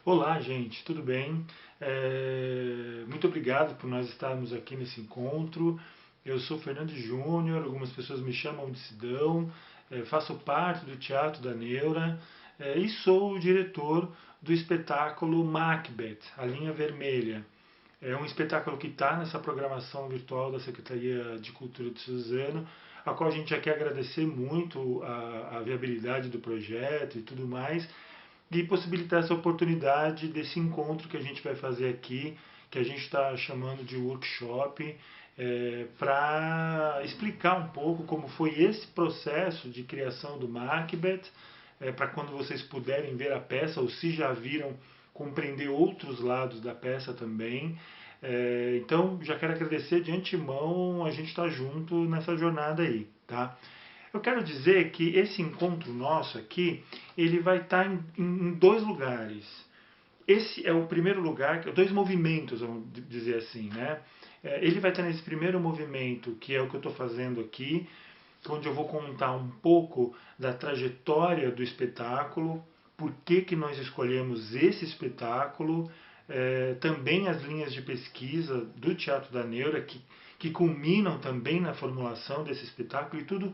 Olá, gente, tudo bem? Muito obrigado por nós estarmos aqui nesse encontro. Eu sou Fernando Júnior, algumas pessoas me chamam de Sidão, faço parte do Teatro da Neura e sou o diretor do espetáculo Macbeth, A Linha Vermelha. É um espetáculo que está nessa programação virtual da Secretaria de Cultura de Suzano, a qual a gente já quer agradecer muito a viabilidade do projeto e tudo mais, e possibilitar essa oportunidade desse encontro que a gente vai fazer aqui, que a gente está chamando de workshop, para explicar um pouco como foi esse processo de criação do Macbeth, para quando vocês puderem ver a peça, ou se já viram, compreender outros lados da peça também. Então, já quero agradecer de antemão, a gente está junto nessa jornada aí, tá? Eu quero dizer que esse encontro nosso aqui, ele vai estar em dois lugares. Esse é o primeiro lugar, dois movimentos, vamos dizer assim, né? Ele vai estar nesse primeiro movimento, que é o que eu estou fazendo aqui, onde eu vou contar um pouco da trajetória do espetáculo, por que, que nós escolhemos esse espetáculo, também as linhas de pesquisa do Teatro da Neura, que culminam também na formulação desse espetáculo, e tudo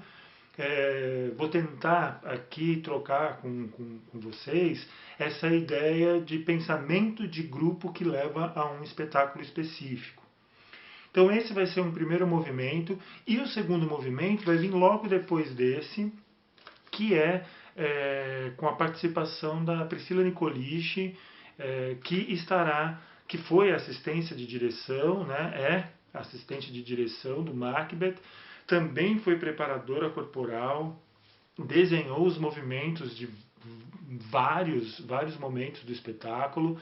vou tentar aqui trocar com vocês essa ideia de pensamento de grupo que leva a um espetáculo específico. Então esse vai ser um primeiro movimento, e o segundo movimento vai vir logo depois desse, que com a participação da Priscila Nicoliche, que foi assistência de direção, né, assistente de direção do Macbeth, também foi preparadora corporal, desenhou os movimentos de vários momentos do espetáculo,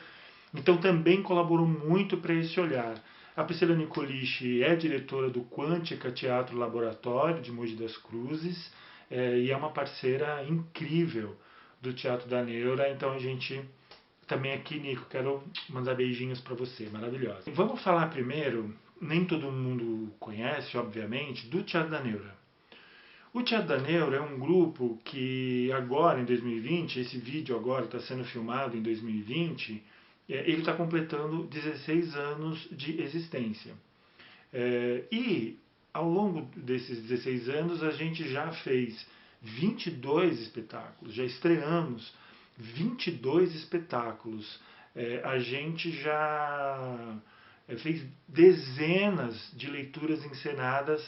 então também colaborou muito para esse olhar. A Priscila Nicoliche é diretora do Quântica Teatro Laboratório de Mogi das Cruzes, e é uma parceira incrível do Teatro da Neura, então a gente também aqui, Nico, quero mandar beijinhos para você, maravilhosa. Vamos falar primeiro, nem todo mundo conhece, obviamente, do Teatro da Neura. O Teatro da Neura é um grupo que agora, em 2020, esse vídeo agora está sendo filmado em 2020, ele está completando 16 anos de existência. E ao longo desses 16 anos a gente já fez 22 espetáculos, já estreamos 22 espetáculos. A gente já fez dezenas de leituras encenadas,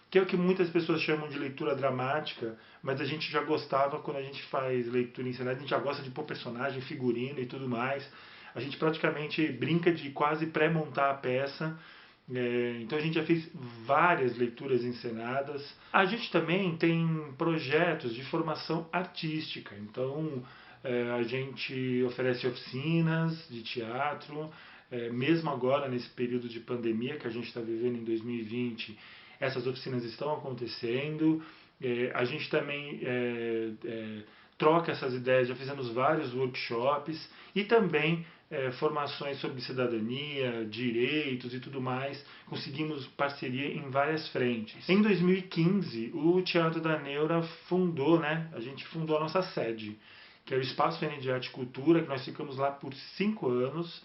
que é o que muitas pessoas chamam de leitura dramática, mas a gente já gostava quando a gente faz leitura encenada, a gente já gosta de pôr personagem, figurino e tudo mais. A gente praticamente brinca de quase pré-montar a peça. Então a gente já fez várias leituras encenadas. A gente também tem projetos de formação artística. Então a gente oferece oficinas de teatro, mesmo agora nesse período de pandemia que a gente está vivendo em 2020, essas oficinas estão acontecendo. A gente também troca essas ideias, já fizemos vários workshops e também formações sobre cidadania, direitos e tudo mais. Conseguimos parceria em várias frentes. Em 2015, o Teatro da Neura fundou, a gente fundou a nossa sede, que é o Espaço N de Arte e Cultura, que nós ficamos lá por 5 anos.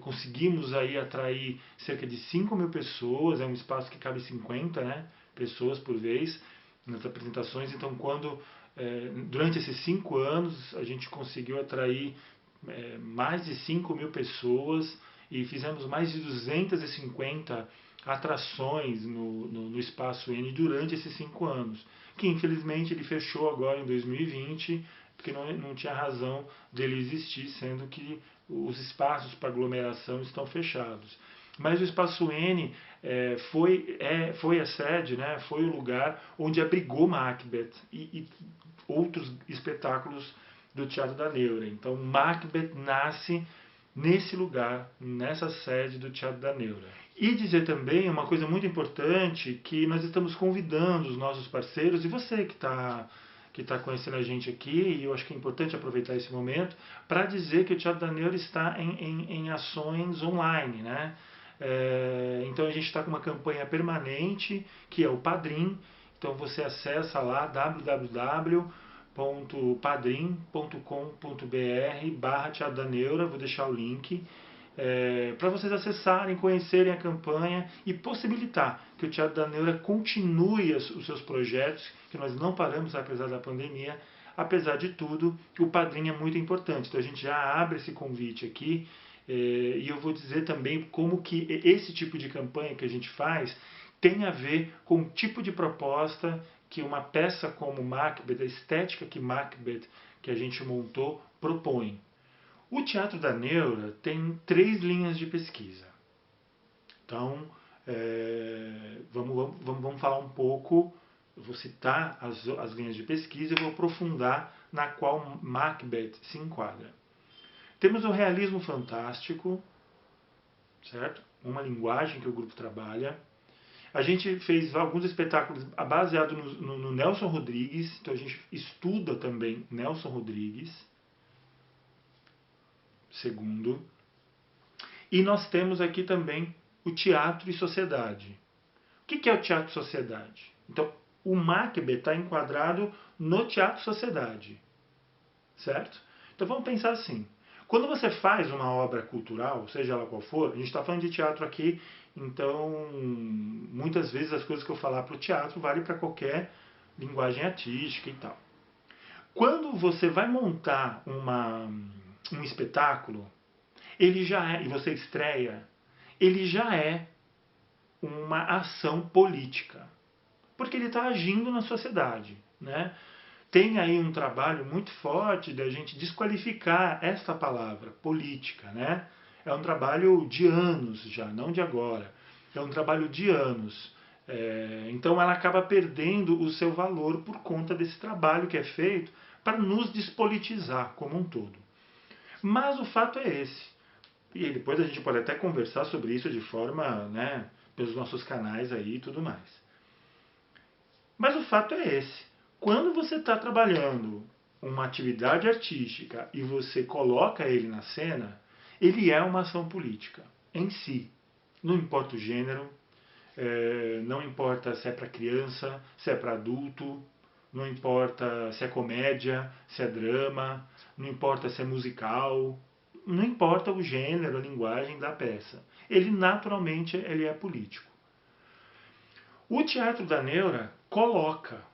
Conseguimos aí atrair cerca de 5.000 pessoas, é um espaço que cabe 50 pessoas por vez nas apresentações. Então, durante esses 5 anos a gente conseguiu atrair mais de 5.000 pessoas e fizemos mais de 250 atrações no Espaço N durante esses 5 anos, que infelizmente ele fechou agora em 2020, porque não tinha razão dele existir, sendo que os espaços para aglomeração estão fechados. Mas o Espaço N foi a sede, foi o lugar onde abrigou Macbeth e outros espetáculos do Teatro da Neura. Então Macbeth nasce nesse lugar, nessa sede do Teatro da Neura. E dizer também uma coisa muito importante, que nós estamos convidando os nossos parceiros, e você que está conhecendo a gente aqui, e eu acho que é importante aproveitar esse momento, para dizer que o Teatro da Neura está em ações online, então a gente está com uma campanha permanente, que é o Padrim. Então você acessa lá www.padrim.com.br padrim.com.br/Teatro da Neura, vou deixar o link, para vocês acessarem, conhecerem a campanha e possibilitar que o Teatro da Neura continue os seus projetos, que nós não paramos apesar da pandemia. Apesar de tudo, o Padrim é muito importante. Então a gente já abre esse convite aqui, e eu vou dizer também como que esse tipo de campanha que a gente faz tem a ver com o tipo de proposta que uma peça como Macbeth, a estética que Macbeth, que a gente montou, propõe. O Teatro da Neura tem 3 linhas de pesquisa. Então, vamos falar um pouco, eu vou citar as linhas de pesquisa e vou aprofundar na qual Macbeth se enquadra. Temos o realismo fantástico, certo? Uma linguagem que o grupo trabalha. A gente fez alguns espetáculos baseados no Nelson Rodrigues, então a gente estuda também Nelson Rodrigues, segundo. E nós temos aqui também o teatro e sociedade. O que é o teatro e sociedade? Então, o Macbeth está enquadrado no teatro e sociedade, certo? Então vamos pensar assim. Quando você faz uma obra cultural, seja ela qual for, a gente está falando de teatro aqui, então muitas vezes as coisas que eu falar para o teatro valem para qualquer linguagem artística e tal. Quando você vai montar um espetáculo, ele já é, e você estreia, ele já é uma ação política, porque ele está agindo na sociedade, né? Tem aí um trabalho muito forte da gente desqualificar essa palavra, política, né? É um trabalho de anos já, não de agora. É um trabalho de anos. Então ela acaba perdendo o seu valor por conta desse trabalho que é feito para nos despolitizar como um todo. Mas o fato é esse. E depois a gente pode até conversar sobre isso de forma, né, pelos nossos canais aí e tudo mais. Mas o fato é esse. Quando você está trabalhando uma atividade artística e você coloca ele na cena, ele é uma ação política em si. Não importa o gênero, não importa se é para criança, se é para adulto, não importa se é comédia, se é drama, não importa se é musical, não importa o gênero, a linguagem da peça. Ele naturalmente ele é político. O Teatro da Neura coloca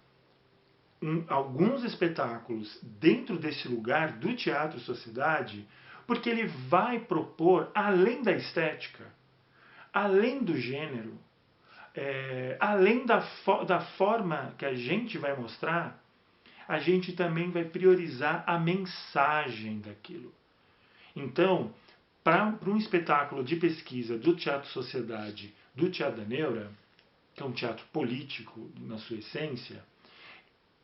alguns espetáculos dentro desse lugar do teatro e sociedade, porque ele vai propor, além da estética, além do gênero, além da forma que a gente vai mostrar, a gente também vai priorizar a mensagem daquilo. Então, para um espetáculo de pesquisa do Teatro Sociedade, do Teatro da Neura, que é um teatro político na sua essência,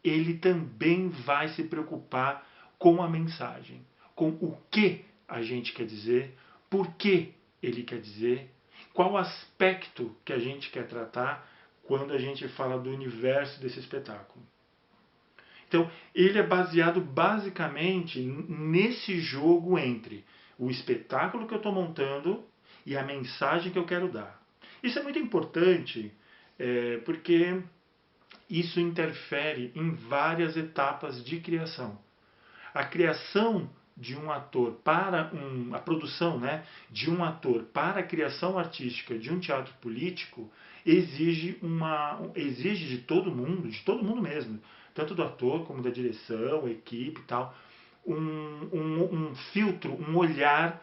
ele também vai se preocupar com a mensagem, com o que a gente quer dizer, por que ele quer dizer, qual aspecto que a gente quer tratar quando a gente fala do universo desse espetáculo. Então, ele é baseado basicamente nesse jogo entre o espetáculo que eu estou montando e a mensagem que eu quero dar. Isso é muito importante, porque isso interfere em várias etapas de criação. A criação de um ator para a produção, né, de um ator para a criação artística de um teatro político exige de todo mundo mesmo, tanto do ator como da direção, equipe e tal, um filtro, um olhar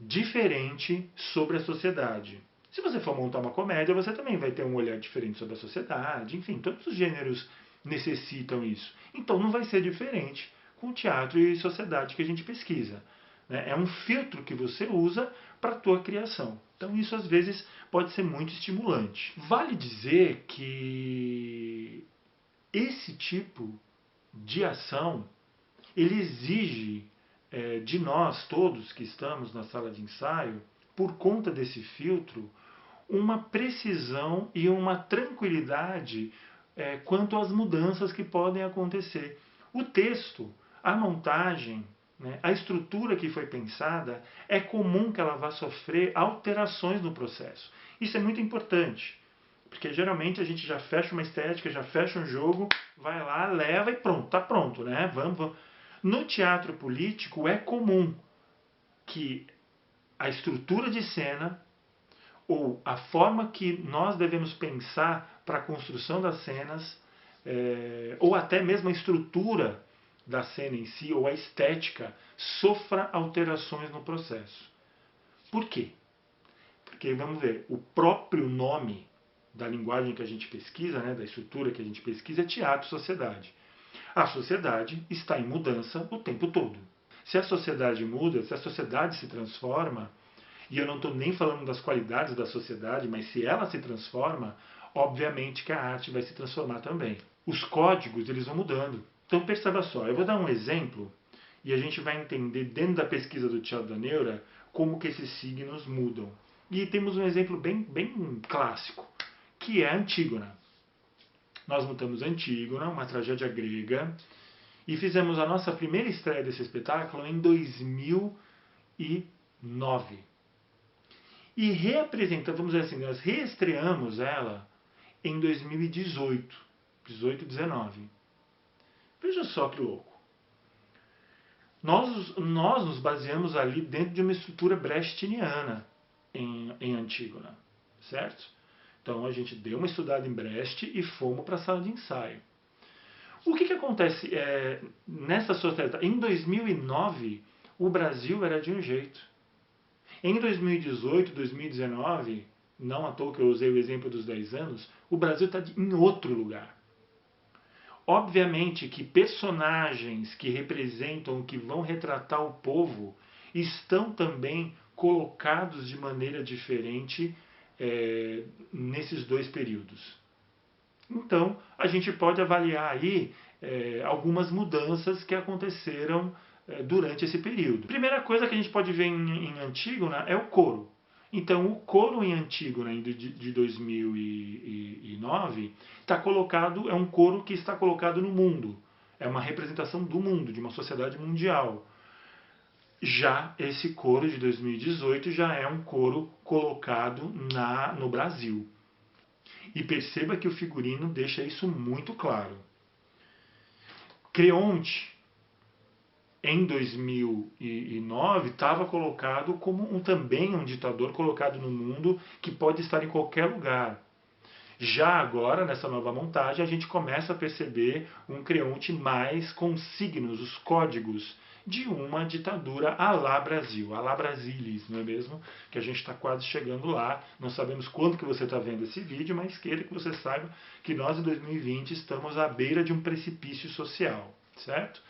diferente sobre a sociedade. Se você for montar uma comédia, você também vai ter um olhar diferente sobre a sociedade. Enfim, todos os gêneros necessitam isso. Então não vai ser diferente com o teatro e sociedade que a gente pesquisa. É um filtro que você usa para a tua criação. Então isso às vezes pode ser muito estimulante. Vale dizer que esse tipo de ação, ele exige de nós todos que estamos na sala de ensaio, por conta desse filtro, uma precisão e uma tranquilidade quanto às mudanças que podem acontecer. O texto, a montagem, né, a estrutura que foi pensada, é comum que ela vá sofrer alterações no processo. Isso é muito importante. Porque geralmente a gente já fecha uma estética, já fecha um jogo, vai lá, leva e pronto, tá pronto, né? Vamos. No teatro político é comum que a estrutura de cena ou a forma que nós devemos pensar para a construção das cenas, ou até mesmo a estrutura da cena em si, ou a estética, sofra alterações no processo. Por quê? Porque, vamos ver, o próprio nome da linguagem que a gente pesquisa, né, da estrutura que a gente pesquisa, é teatro-sociedade. A sociedade está em mudança o tempo todo. Se a sociedade muda, se a sociedade se transforma, e eu não estou nem falando das qualidades da sociedade, mas se ela se transforma, obviamente que a arte vai se transformar também. Os códigos, eles vão mudando. Então perceba só, eu vou dar um exemplo e a gente vai entender dentro da pesquisa do Teatro da Neura como que esses signos mudam. E temos um exemplo bem clássico, que é a Antígona. Nós montamos Antígona, uma tragédia grega, e fizemos a nossa primeira estreia desse espetáculo em 2009. E reapresentamos, vamos dizer assim, nós reestreamos ela em 2018, 19. Veja só que louco. Nós nos baseamos ali dentro de uma estrutura brechtiniana em Antígona, certo? Então a gente deu uma estudada em Brecht e fomos para a sala de ensaio. O que acontece nessa sociedade? Em 2009, o Brasil era de um jeito. Em 2018, 2019, não à toa que eu usei o exemplo dos 10 anos, o Brasil está em outro lugar. Obviamente que personagens que representam, que vão retratar o povo, estão também colocados de maneira diferente nesses dois períodos. Então, a gente pode avaliar aí algumas mudanças que aconteceram durante esse período. Primeira coisa que a gente pode ver em Antígona é o coro. Então, o coro em Antígona de 2009 está colocado, é um coro que está colocado no mundo. É uma representação do mundo, de uma sociedade mundial. Já esse coro de 2018 já é um coro colocado no Brasil. E perceba que o figurino deixa isso muito claro. Creonte, em 2009, estava colocado como também um ditador colocado no mundo que pode estar em qualquer lugar. Já agora, nessa nova montagem, a gente começa a perceber um Creonte mais com signos, os códigos de uma ditadura à la Brasil, à la Brasilis, não é mesmo? Que a gente está quase chegando lá. Não sabemos quando que você está vendo esse vídeo, mas queira que você saiba que nós, em 2020, estamos à beira de um precipício social, certo?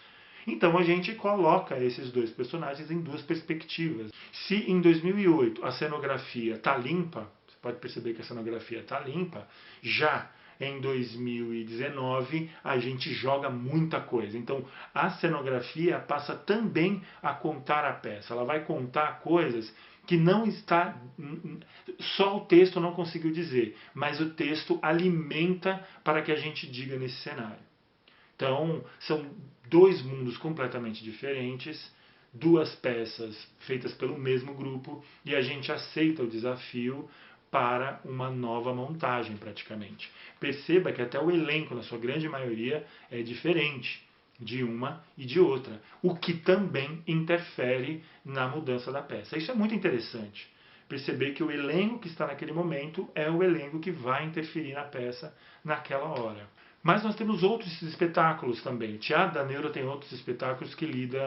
Então a gente coloca esses dois personagens em duas perspectivas. Se em 2008 a cenografia está limpa, você pode perceber que a cenografia está limpa, já em 2019 a gente joga muita coisa. Então a cenografia passa também a contar a peça. Ela vai contar coisas que não está. Só o texto não conseguiu dizer, mas o texto alimenta para que a gente diga nesse cenário. Então, são dois mundos completamente diferentes, duas peças feitas pelo mesmo grupo, e a gente aceita o desafio para uma nova montagem, praticamente. Perceba que até o elenco, na sua grande maioria, é diferente de uma e de outra, o que também interfere na mudança da peça. Isso é muito interessante. Perceber que o elenco que está naquele momento é o elenco que vai interferir na peça naquela hora. Mas nós temos outros espetáculos também. O Teatro da Neura tem outros espetáculos que lida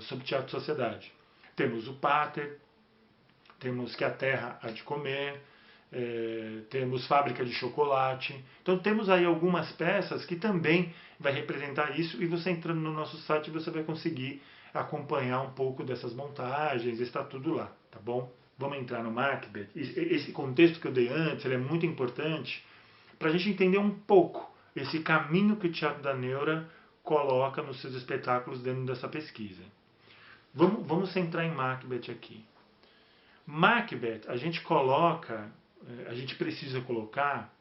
sobre teatro-sociedade. Temos o Pater, temos Que a Terra Há de Comer, temos Fábrica de Chocolate. Então temos aí algumas peças que também vai representar isso, e você entrando no nosso site você vai conseguir acompanhar um pouco dessas montagens, está tudo lá, tá bom? Vamos entrar no Macbeth. Esse contexto que eu dei antes, ele é muito importante para a gente entender um pouco esse caminho que o Teatro da Neura coloca nos seus espetáculos dentro dessa pesquisa. Vamos centrar em Macbeth aqui. Macbeth, a gente precisa colocar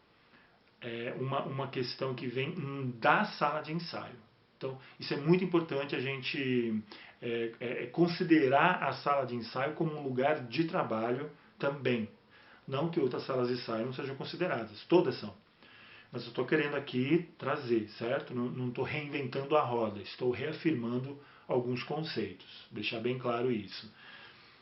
uma questão que vem da sala de ensaio. Então, isso é muito importante a gente considerar a sala de ensaio como um lugar de trabalho também. Não que outras salas de ensaio não sejam consideradas, todas são. Mas eu estou querendo aqui trazer, certo? Não estou reinventando a roda, estou reafirmando alguns conceitos, deixar bem claro isso.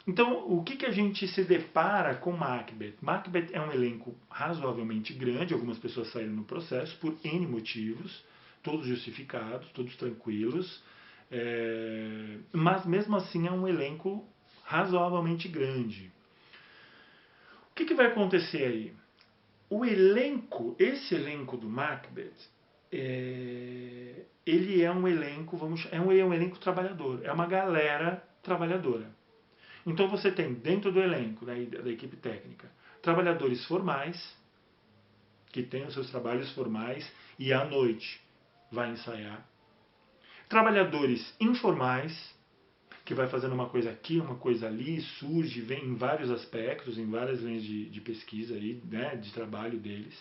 Então, o que a gente se depara com Macbeth? Macbeth é um elenco razoavelmente grande, algumas pessoas saíram no processo por N motivos, todos justificados, todos tranquilos, mas mesmo assim é um elenco razoavelmente grande. O que vai acontecer aí? O elenco, esse elenco do Macbeth, ele é um elenco, é um elenco trabalhador, é uma galera trabalhadora. Então você tem dentro do elenco, da equipe técnica, trabalhadores formais, que têm os seus trabalhos formais e à noite vai ensaiar. Trabalhadores informais, que vai fazendo uma coisa aqui, uma coisa ali, surge, vem em vários aspectos, em várias linhas de pesquisa aí, né, de trabalho deles.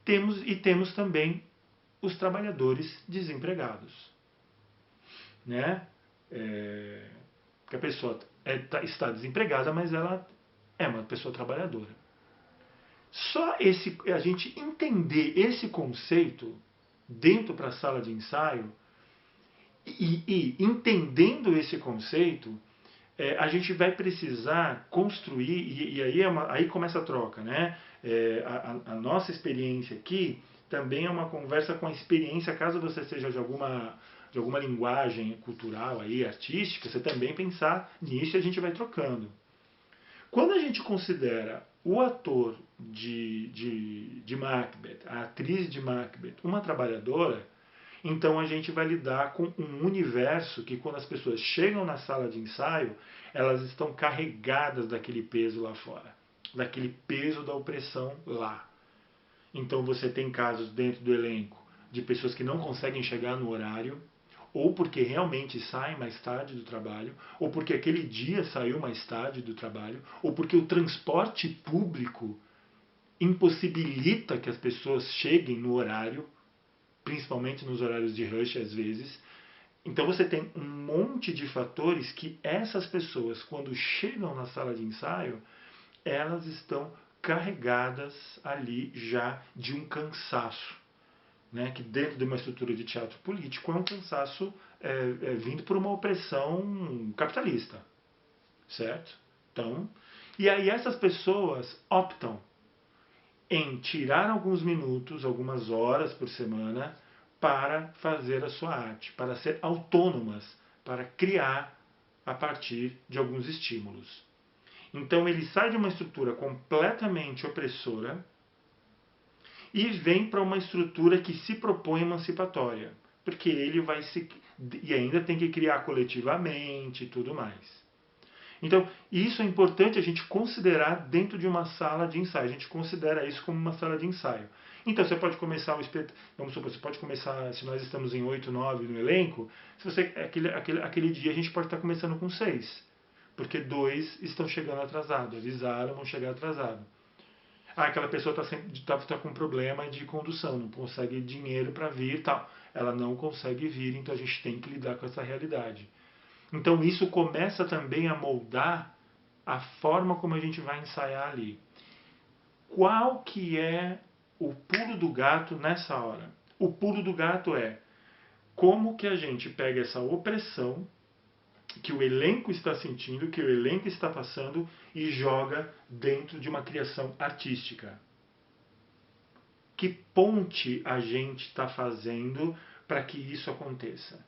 Temos também os trabalhadores desempregados, né? Que a pessoa está desempregada, mas ela é uma pessoa trabalhadora. Só a gente entender esse conceito dentro para a sala de ensaio e entendendo esse conceito, a gente vai precisar construir, e aí, aí começa a troca, né? A nossa experiência aqui também é uma conversa com a experiência, caso você seja de alguma linguagem cultural, aí, artística, você também pensar nisso e a gente vai trocando. Quando a gente considera o ator de Macbeth, a atriz de Macbeth, uma trabalhadora, então a gente vai lidar com um universo que quando as pessoas chegam na sala de ensaio, elas estão carregadas daquele peso lá fora, daquele peso da opressão lá. Então você tem casos dentro do elenco de pessoas que não conseguem chegar no horário, ou porque realmente saem mais tarde do trabalho, ou porque aquele dia saiu mais tarde do trabalho, ou porque o transporte público impossibilita que as pessoas cheguem no horário, principalmente nos horários de rush às vezes. Então você tem um monte de fatores que essas pessoas, quando chegam na sala de ensaio, elas estão carregadas ali já de um cansaço, né? Que dentro de uma estrutura de teatro político é um cansaço vindo por uma opressão capitalista, certo? Então, e aí essas pessoas optam em tirar alguns minutos, algumas horas por semana para fazer a sua arte, para ser autônomas, para criar a partir de alguns estímulos. Então ele sai de uma estrutura completamente opressora e vem para uma estrutura que se propõe emancipatória, porque ele vai se e ainda tem que criar coletivamente e tudo mais. Então, isso é importante a gente considerar dentro de uma sala de ensaio. A gente considera isso como uma sala de ensaio. Então, você pode começar o espetáculo. Vamos supor, você pode começar, se nós estamos em 8, 9 no elenco, se você, aquele dia a gente pode estar começando com 6. Porque 2 estão chegando atrasados, avisaram, vão chegar atrasados. Aquela pessoa está com problema de condução, não consegue dinheiro para vir e tal. Ela não consegue vir, então a gente tem que lidar com essa realidade. Então isso começa também a moldar a forma como a gente vai ensaiar ali. Qual que é o pulo do gato nessa hora? O pulo do gato é como que a gente pega essa opressão que o elenco está sentindo, que o elenco está passando e joga dentro de uma criação artística. Que ponte a gente está fazendo para que isso aconteça?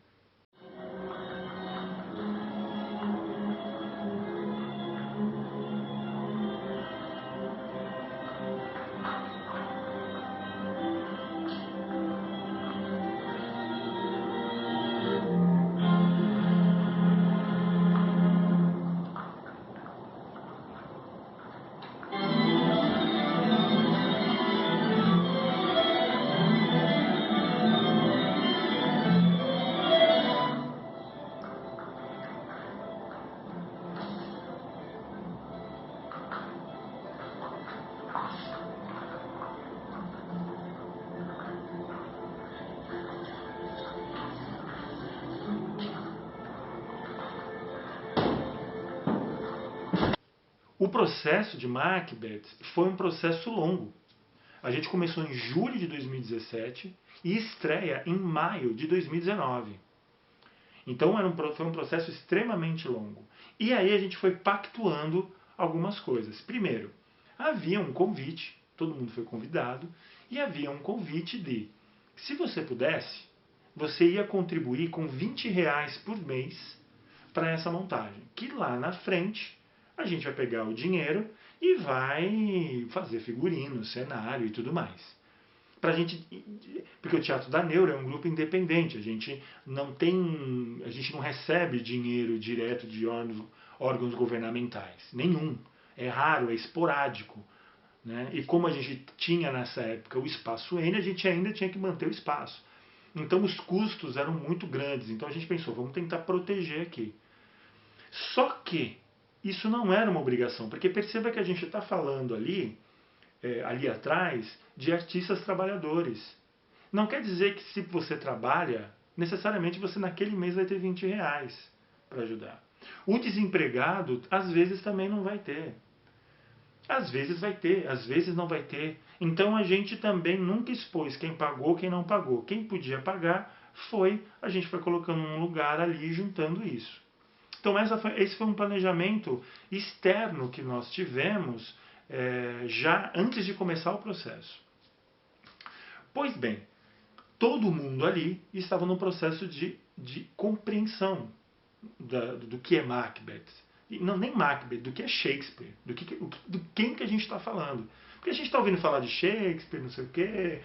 O processo de Macbeth foi um processo longo. A gente começou em julho de 2017 e estreia em maio de 2019. Então foi um processo extremamente longo. E aí a gente foi pactuando algumas coisas. Primeiro, havia um convite, todo mundo foi convidado, e havia um convite de, se você pudesse, você ia contribuir com R$ 20 por mês para essa montagem. Que lá na frente a gente vai pegar o dinheiro e vai fazer figurino, cenário e tudo mais. Pra gente, porque o Teatro da Neuro é um grupo independente, a gente não recebe dinheiro direto de órgãos governamentais, nenhum. É raro, é esporádico. Né? E como a gente tinha nessa época o espaço N, a gente ainda tinha que manter o espaço. Então os custos eram muito grandes, então a gente pensou, vamos tentar proteger aqui. Só que isso não era uma obrigação, porque perceba que a gente está falando ali atrás, de artistas trabalhadores. Não quer dizer que se você trabalha, necessariamente você naquele mês vai ter R$ 20 para ajudar. O desempregado, às vezes, também não vai ter. Às vezes vai ter, às vezes não vai ter. Então a gente também nunca expôs quem pagou, quem não pagou. Quem podia pagar a gente foi colocando num lugar ali, juntando isso. Então esse foi um planejamento externo que nós tivemos já antes de começar o processo. Pois bem, todo mundo ali estava no processo de compreensão do que é Macbeth. Não, nem Macbeth, do que é Shakespeare, do quem que a gente está falando. Porque a gente está ouvindo falar de Shakespeare, não sei o quê,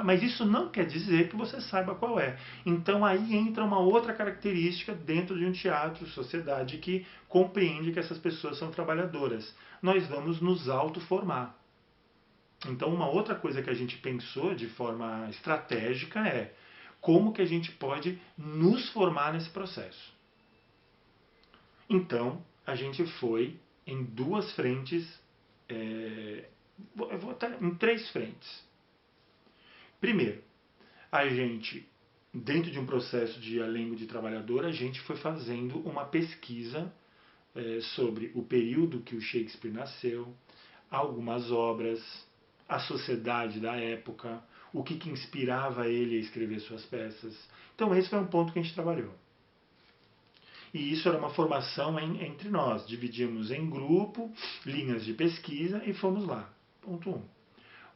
mas isso não quer dizer que você saiba qual é. Então aí entra uma outra característica dentro de um teatro, sociedade, que compreende que essas pessoas são trabalhadoras. Nós vamos nos autoformar. Então uma outra coisa que a gente pensou de forma estratégica é como que a gente pode nos formar nesse processo. Então, a gente foi em duas frentes, eu vou até em três frentes. Primeiro, a gente, dentro de um processo de elenco de trabalhador, a gente foi fazendo uma pesquisa sobre o período que o Shakespeare nasceu, algumas obras, a sociedade da época, o que inspirava ele a escrever suas peças. Então esse foi um ponto que a gente trabalhou. E isso era uma formação entre nós. Dividimos em grupo, linhas de pesquisa e fomos lá. Ponto 1.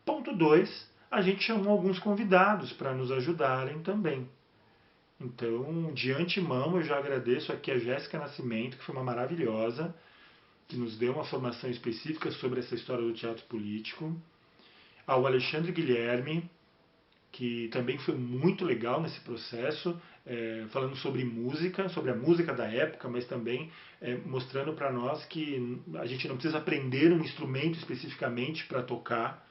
Ponto 2, a gente chamou alguns convidados para nos ajudarem também. Então, de antemão, eu já agradeço aqui a Jéssica Nascimento, que foi uma maravilhosa, que nos deu uma formação específica sobre essa história do teatro político. Ao Alexandre Guilherme, que também foi muito legal nesse processo, falando sobre música, sobre a música da época, mas também mostrando para nós que a gente não precisa aprender um instrumento especificamente para tocar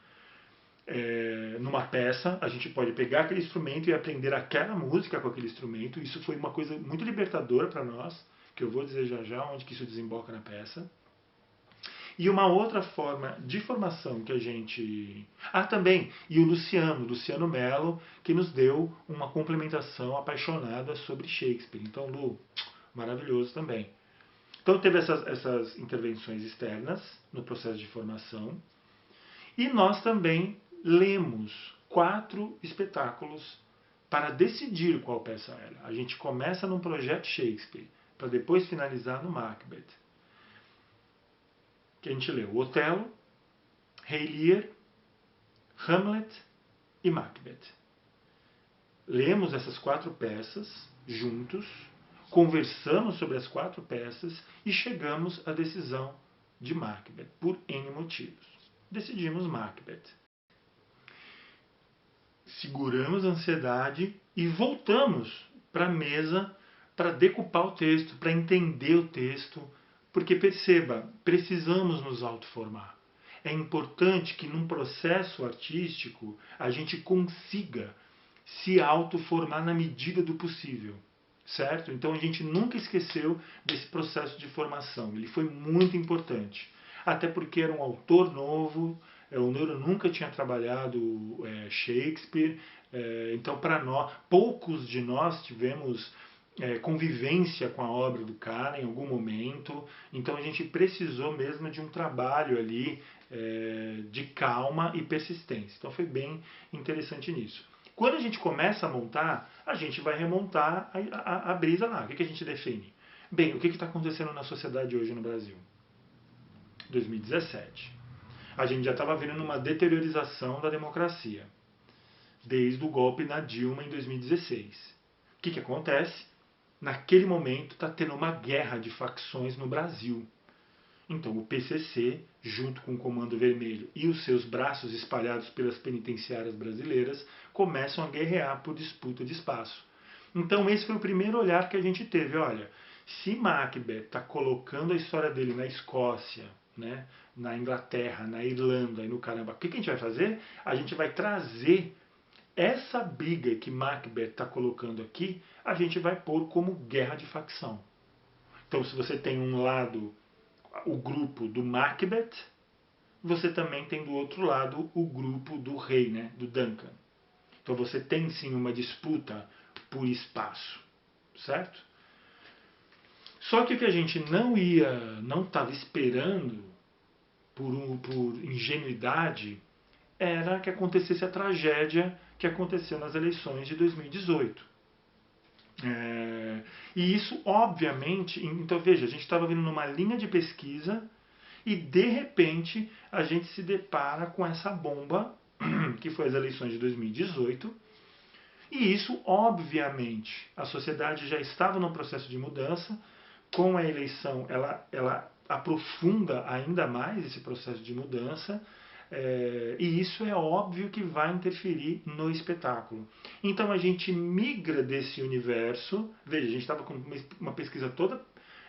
numa peça, a gente pode pegar aquele instrumento e aprender aquela música com aquele instrumento. Isso foi uma coisa muito libertadora para nós, que eu vou dizer já já onde que isso desemboca na peça. E uma outra forma de formação que a gente... também, e o Luciano Mello, que nos deu uma complementação apaixonada sobre Shakespeare. Então, Lu, maravilhoso também. Então, teve essas intervenções externas no processo de formação. E nós também lemos 4 espetáculos para decidir qual peça era. A gente começa num projeto Shakespeare, para depois finalizar no Macbeth. Que a gente leu Otelo, Rei Lear, Hamlet e Macbeth. Lemos essas 4 peças juntos, conversamos sobre as 4 peças e chegamos à decisão de Macbeth, por N motivos. Decidimos Macbeth. Seguramos a ansiedade e voltamos para a mesa para decupar o texto, para entender o texto. Porque perceba, precisamos nos autoformar. É importante que num processo artístico a gente consiga se autoformar na medida do possível. Certo? Então a gente nunca esqueceu desse processo de formação. Ele foi muito importante. Até porque era um autor novo, o Neuro nunca tinha trabalhado Shakespeare, então para nós, poucos de nós tivemos convivência com a obra do cara em algum momento. Então a gente precisou mesmo de um trabalho ali de calma e persistência. Então foi bem interessante nisso. Quando a gente começa a montar, a gente vai remontar a brisa lá. O que a gente define? Bem, o que está acontecendo na sociedade hoje no Brasil? 2017. A gente já estava vendo uma deteriorização da democracia, desde o golpe na Dilma em 2016. O que acontece? Naquele momento está tendo uma guerra de facções no Brasil. Então o PCC, junto com o Comando Vermelho e os seus braços espalhados pelas penitenciárias brasileiras, começam a guerrear por disputa de espaço. Então esse foi o primeiro olhar que a gente teve. Olha, se Macbeth está colocando a história dele na Escócia, né, na Inglaterra, na Irlanda e no caramba, o que a gente vai fazer? A gente vai trazer essa briga que Macbeth está colocando aqui, a gente vai pôr como guerra de facção. Então, se você tem um lado o grupo do Macbeth, você também tem do outro lado o grupo do rei, né, do Duncan. Então você tem sim uma disputa por espaço, certo? Só que o que a gente não estava esperando por ingenuidade era que acontecesse a tragédia que aconteceu nas eleições de 2018. E isso, obviamente, então veja, a gente estava vindo numa linha de pesquisa e de repente a gente se depara com essa bomba, que foi as eleições de 2018, e isso, obviamente, a sociedade já estava num processo de mudança, com a eleição ela aprofunda ainda mais esse processo de mudança, e isso é óbvio que vai interferir no espetáculo. Então a gente migra desse universo, veja, a gente estava com uma pesquisa toda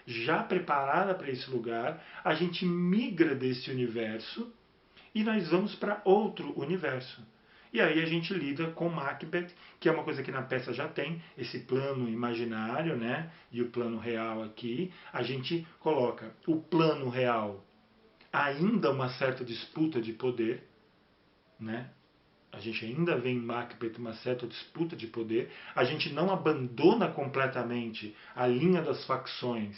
já preparada para esse lugar, a gente migra desse universo e nós vamos para outro universo. E aí a gente lida com Macbeth, que é uma coisa que na peça já tem, esse plano imaginário, né, e o plano real aqui. A gente coloca o plano real, ainda uma certa disputa de poder, né? A gente ainda vê em Macbeth uma certa disputa de poder. A gente não abandona completamente a linha das facções,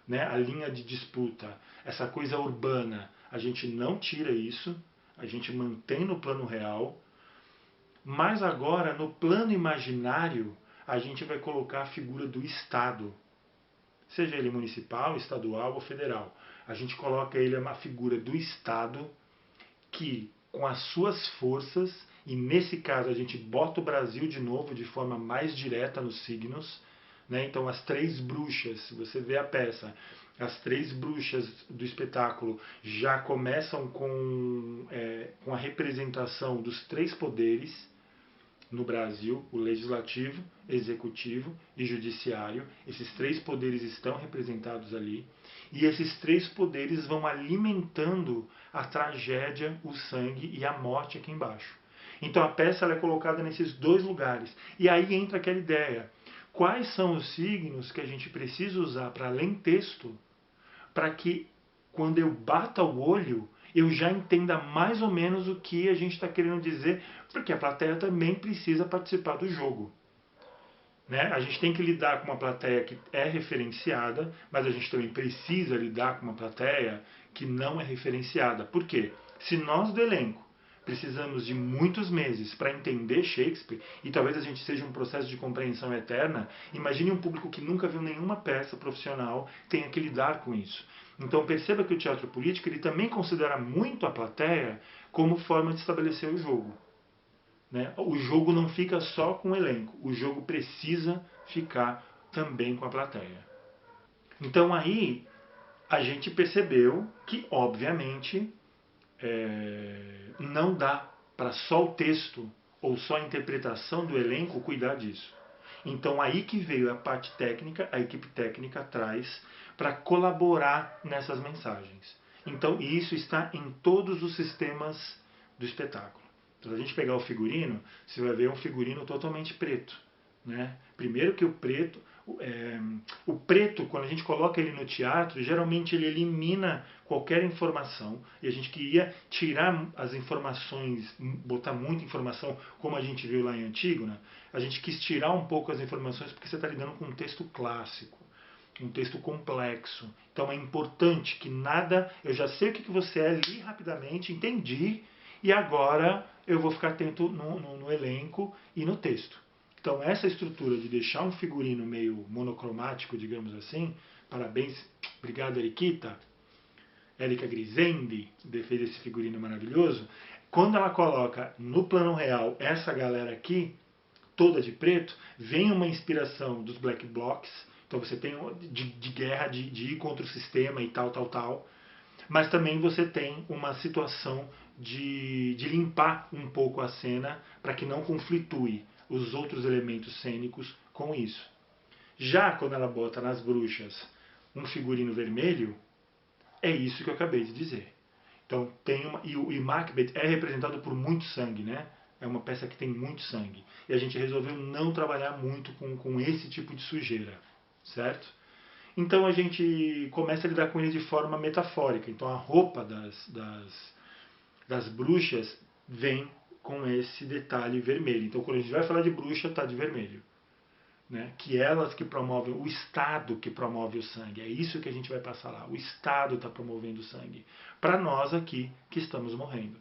né? A linha de disputa, essa coisa urbana. A gente não tira isso, a gente mantém no plano real. Mas agora, no plano imaginário, a gente vai colocar a figura do Estado, seja ele municipal, estadual ou federal. A gente coloca ele uma figura do Estado que, com as suas forças, e nesse caso a gente bota o Brasil de novo de forma mais direta nos signos, né? Então as três bruxas, se você vê a peça, as três bruxas do espetáculo já começam com a representação dos três poderes no Brasil, o legislativo, executivo e judiciário. Esses três poderes estão representados ali. E esses três poderes vão alimentando a tragédia, o sangue e a morte aqui embaixo. Então a peça ela é colocada nesses dois lugares. E aí entra aquela ideia. Quais são os signos que a gente precisa usar para além texto, para que quando eu bata o olho, eu já entenda mais ou menos o que a gente está querendo dizer, porque a plateia também precisa participar do jogo. Né? A gente tem que lidar com uma plateia que é referenciada, mas a gente também precisa lidar com uma plateia que não é referenciada. Por quê? Se nós do elenco precisamos de muitos meses para entender Shakespeare, e talvez a gente seja um processo de compreensão eterna, imagine um público que nunca viu nenhuma peça profissional tenha que lidar com isso. Então perceba que o teatro político ele também considera muito a plateia como forma de estabelecer o jogo. Né? O jogo não fica só com o elenco, o jogo precisa ficar também com a plateia. Então aí a gente percebeu que, obviamente, não dá para só o texto ou só a interpretação do elenco cuidar disso. Então aí que veio a parte técnica, a equipe técnica traz para colaborar nessas mensagens. Então isso está em todos os sistemas do espetáculo. Se a gente pegar o figurino, você vai ver um figurino totalmente preto. Né? Primeiro que o preto, o preto, quando a gente coloca ele no teatro, geralmente ele elimina qualquer informação, e a gente queria tirar as informações, botar muita informação, como a gente viu lá em Antígona. A gente quis tirar um pouco as informações porque você está lidando com um texto clássico, um texto complexo. Então é importante que nada, eu já sei o que você é, li rapidamente, entendi, e agora eu vou ficar atento no elenco e no texto. Então essa estrutura de deixar um figurino meio monocromático, digamos assim, parabéns, obrigado Eriquita, Érica Grisendi fez esse figurino maravilhoso. Quando ela coloca no plano real essa galera aqui, toda de preto, vem uma inspiração dos Black Blocs. Então você tem de guerra, de ir contra o sistema e tal. Mas também você tem uma situação de limpar um pouco a cena para que não conflitue os outros elementos cênicos com isso. Já quando ela bota nas bruxas um figurino vermelho, é isso que eu acabei de dizer. Então tem uma, e Macbeth é representado por muito sangue, né? É uma peça que tem muito sangue. E a gente resolveu não trabalhar muito com esse tipo de sujeira, certo? Então a gente começa a lidar com ele de forma metafórica. Então a roupa das bruxas vem com esse detalhe vermelho. Então quando a gente vai falar de bruxa, está de vermelho. Né? Que elas que promovem, o Estado que promove o sangue. É isso que a gente vai passar lá. O Estado está promovendo o sangue. Para nós aqui que estamos morrendo.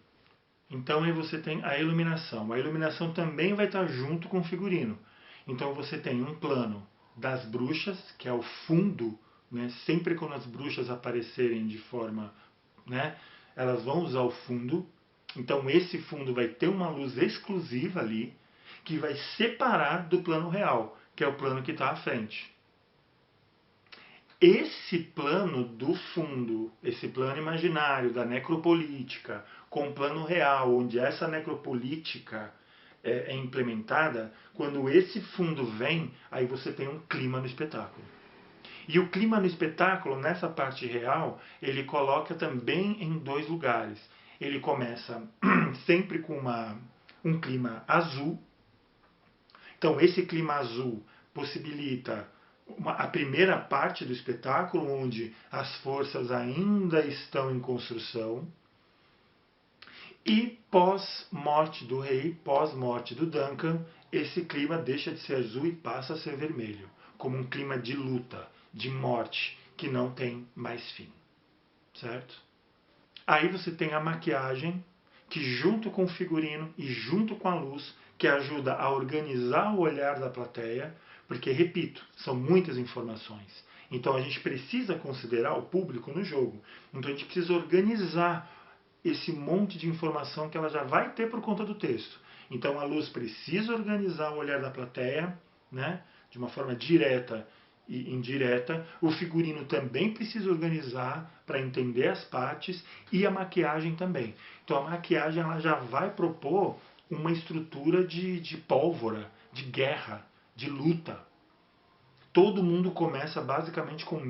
Então aí você tem a iluminação. A iluminação também vai estar junto com o figurino. Então você tem um plano das bruxas, que é o fundo, né? Sempre quando as bruxas aparecerem de forma, né? Elas vão usar o fundo. Então esse fundo vai ter uma luz exclusiva ali, que vai separar do plano real, que é o plano que está à frente. Esse plano do fundo, esse plano imaginário da necropolítica, com o plano real, onde essa necropolítica é implementada, quando esse fundo vem, aí você tem um clima no espetáculo. E o clima no espetáculo, nessa parte real, ele coloca também em dois lugares. Ele começa sempre com um clima azul. Então, esse clima azul possibilita a primeira parte do espetáculo, onde as forças ainda estão em construção. E pós-morte do rei, pós-morte do Duncan, esse clima deixa de ser azul e passa a ser vermelho, como um clima de luta, de morte, que não tem mais fim. Certo? Aí você tem a maquiagem, que junto com o figurino e junto com a luz, que ajuda a organizar o olhar da plateia, porque, repito, são muitas informações. Então a gente precisa considerar o público no jogo. Então a gente precisa organizar esse monte de informação que ela já vai ter por conta do texto. Então a luz precisa organizar o olhar da plateia, né, de uma forma direta e indireta. O figurino também precisa organizar para entender as partes, e a maquiagem também. Então a maquiagem ela já vai propor uma estrutura de pólvora, de guerra, de luta. Todo mundo começa basicamente com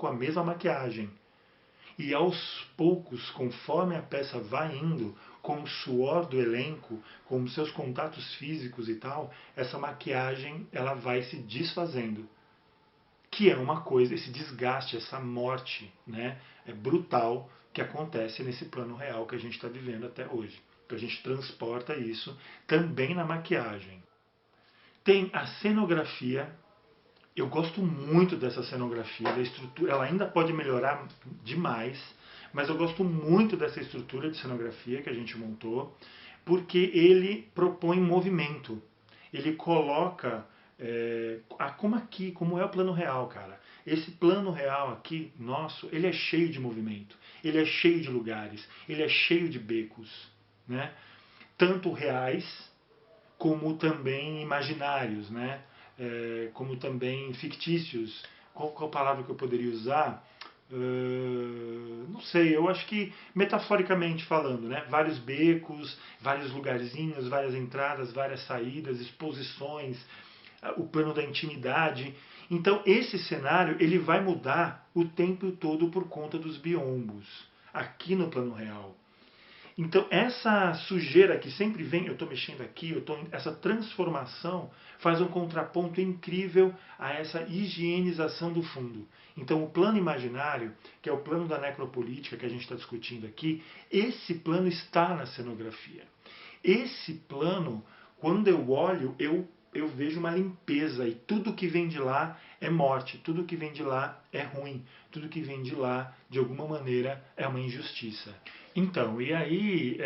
a mesma maquiagem. E aos poucos, conforme a peça vai indo, com o suor do elenco, com os seus contatos físicos e tal, essa maquiagem ela vai se desfazendo. Que é uma coisa, esse desgaste, essa morte, né, é brutal que acontece nesse plano real que a gente está vivendo até hoje. Então a gente transporta isso também na maquiagem. Tem a cenografia. Eu gosto muito dessa cenografia, da estrutura. Ela ainda pode melhorar demais, mas eu gosto muito dessa estrutura de cenografia que a gente montou, porque ele propõe movimento. Ele coloca como é o plano real, cara. Esse plano real aqui, nosso, ele é cheio de movimento, ele é cheio de lugares, ele é cheio de becos, né? Tanto reais como também imaginários, né? Como também fictícios. Qual a palavra que eu poderia usar? Não sei, eu acho que metaforicamente falando, né? Vários becos, vários lugarzinhos, várias entradas, várias saídas, exposições, o plano da intimidade. Então esse cenário ele vai mudar o tempo todo por conta dos biombos, aqui no plano real. Então, essa sujeira que sempre vem, eu estou mexendo aqui, essa transformação faz um contraponto incrível a essa higienização do fundo. Então, o plano imaginário, que é o plano da necropolítica que a gente está discutindo aqui, esse plano está na cenografia. Esse plano, quando eu olho, eu vejo uma limpeza, e tudo que vem de lá é morte, tudo que vem de lá é ruim, tudo que vem de lá, de alguma maneira, é uma injustiça. Então, e aí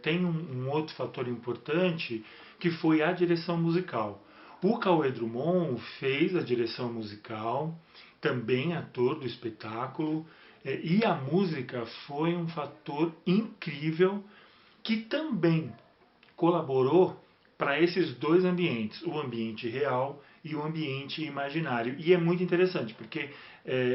tem um outro fator importante, que foi a direção musical. O Cauê Drummond fez a direção musical, também ator do espetáculo, e a música foi um fator incrível que também colaborou para esses dois ambientes, o ambiente real e o ambiente imaginário. E é muito interessante, porque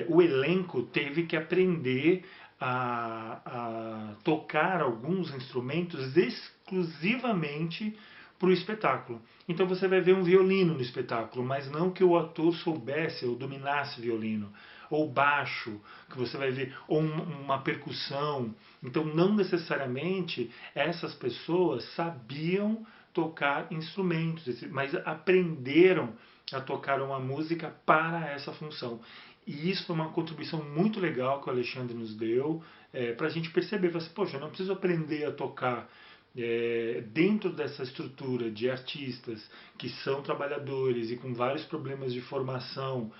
o elenco teve que aprender a tocar alguns instrumentos exclusivamente para o espetáculo. Então você vai ver um violino no espetáculo, mas não que o ator soubesse ou dominasse violino, ou baixo, que você vai ver, ou uma percussão. Então não necessariamente essas pessoas sabiam tocar instrumentos, mas aprenderam a tocar uma música para essa função. E isso foi uma contribuição muito legal que o Alexandre nos deu, para a gente perceber, assim, poxa, eu não preciso aprender a tocar dentro dessa estrutura de artistas que são trabalhadores e com vários problemas de formação,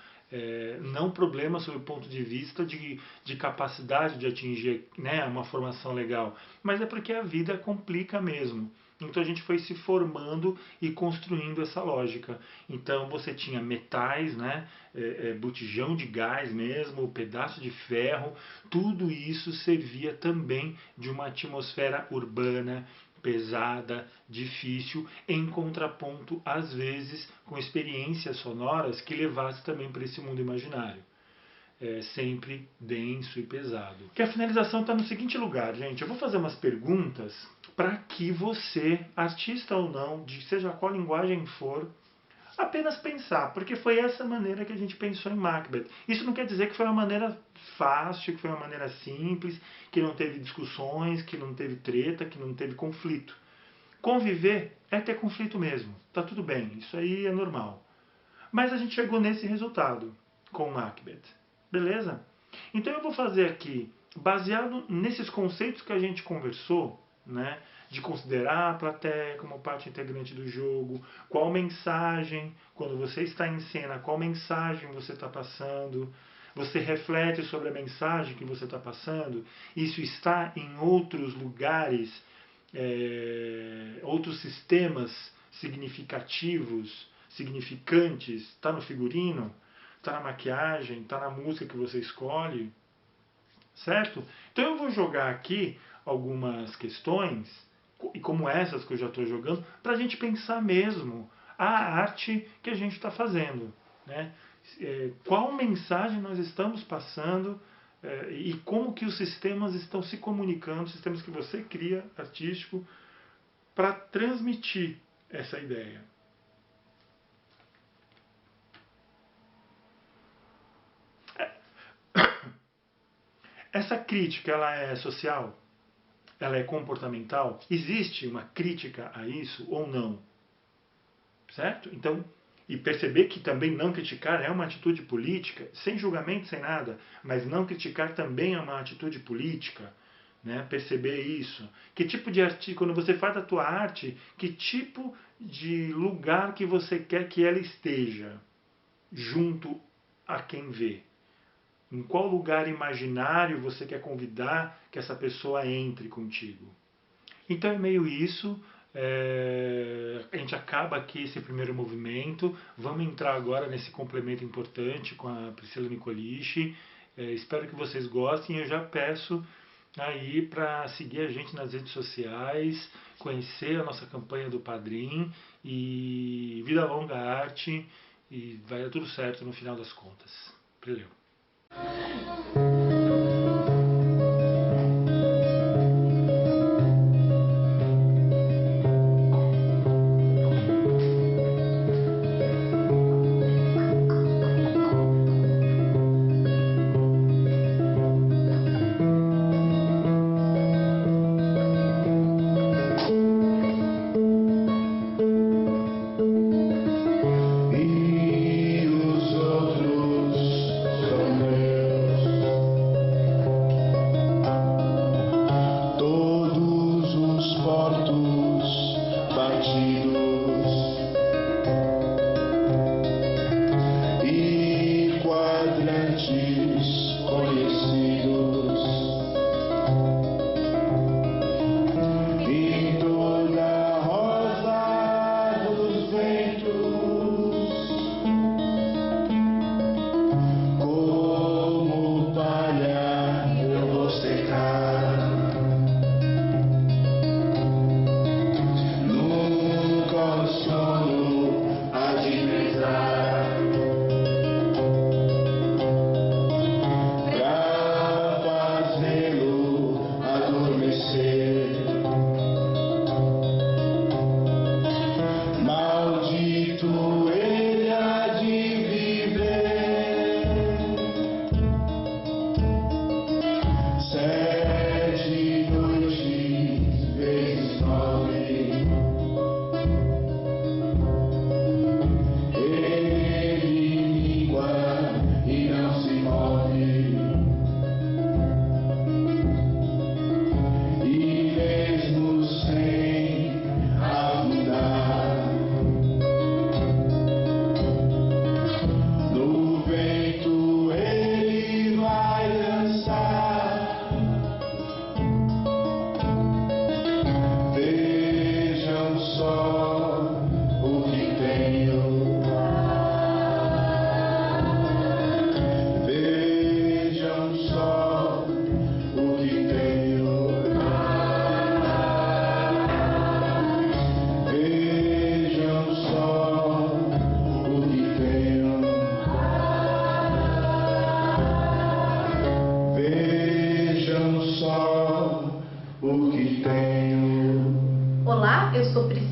não problemas sob o ponto de vista de capacidade de atingir, né, uma formação legal, mas é porque a vida complica mesmo. Então a gente foi se formando e construindo essa lógica. Então você tinha metais, né, botijão de gás mesmo, pedaço de ferro, tudo isso servia também de uma atmosfera urbana, pesada, difícil, em contraponto, às vezes, com experiências sonoras que levassem também para esse mundo imaginário. Sempre denso e pesado. Que a finalização está no seguinte lugar, gente. Eu vou fazer umas perguntas para que você, artista ou não, de seja qual linguagem for, apenas pensar, porque foi essa maneira que a gente pensou em Macbeth. Isso não quer dizer que foi uma maneira fácil, que foi uma maneira simples, que não teve discussões, que não teve treta, que não teve conflito. Conviver é ter conflito mesmo, tá tudo bem, isso aí é normal. Mas a gente chegou nesse resultado com Macbeth, beleza? Então eu vou fazer aqui, baseado nesses conceitos que a gente conversou, né, de considerar a plateia como parte integrante do jogo, qual mensagem, quando você está em cena, qual mensagem você está passando, você reflete sobre a mensagem que você está passando, isso está em outros lugares, outros sistemas significativos, significantes, está no figurino, está na maquiagem, está na música que você escolhe, certo? Então eu vou jogar aqui algumas questões, e como essas que eu já estou jogando, para a gente pensar mesmo a arte que a gente está fazendo, né? Qual mensagem nós estamos passando e como que os sistemas estão se comunicando, sistemas que você cria, artístico, para transmitir essa ideia. Essa crítica, ela é social? Ela é comportamental? Existe uma crítica a isso ou não? Certo? Então, e perceber que também não criticar é uma atitude política, sem julgamento, sem nada, mas não criticar também é uma atitude política, né? Perceber isso. Que tipo de arte, quando você faz a tua arte, que tipo de lugar que você quer que ela esteja junto a quem vê? Em qual lugar imaginário você quer convidar que essa pessoa entre contigo? Então é meio isso. A gente acaba aqui esse primeiro movimento. Vamos entrar agora nesse complemento importante com a Priscila Nicoliche. Espero que vocês gostem. Eu já peço aí para seguir a gente nas redes sociais, conhecer a nossa campanha do Padrim e Vida Longa Arte, e vai dar tudo certo no final das contas. Valeu.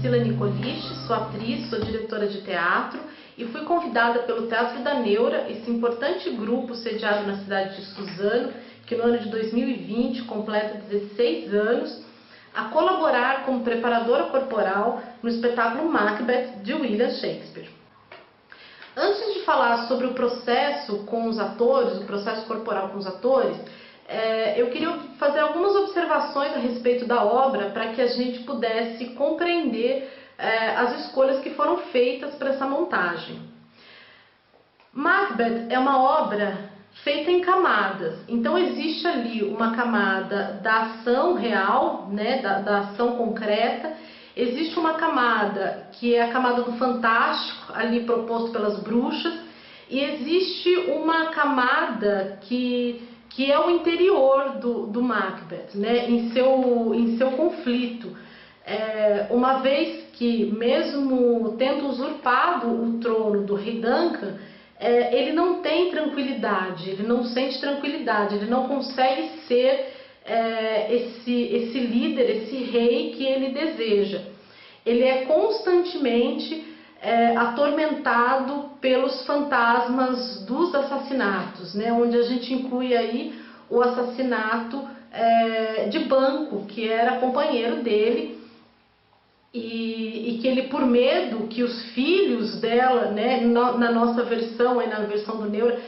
Priscila Nicoliche, sou atriz, sou diretora de teatro e fui convidada pelo Teatro da Neura, esse importante grupo sediado na cidade de Suzano, que no ano de 2020 completa 16 anos, a colaborar como preparadora corporal no espetáculo Macbeth de William Shakespeare. Antes de falar sobre o processo com os atores, o processo corporal com os atores, eu queria fazer algumas observações a respeito da obra para que a gente pudesse compreender as escolhas que foram feitas para essa montagem. Macbeth é uma obra feita em camadas, então existe ali uma camada da ação real, né, da ação concreta, existe uma camada que é a camada do fantástico, ali proposto pelas bruxas, e existe uma camada que é o interior do Macbeth, né, em seu conflito. Uma vez que, mesmo tendo usurpado o trono do rei Duncan, ele não tem tranquilidade, ele não sente tranquilidade, ele não consegue ser esse líder, esse rei que ele deseja. Ele é constantemente atormentado pelos fantasmas dos assassinatos, né, onde a gente inclui aí o assassinato de Banquo, que era companheiro dele, e que ele, por medo que os filhos dela, né, na nossa versão, aí na versão do Neura,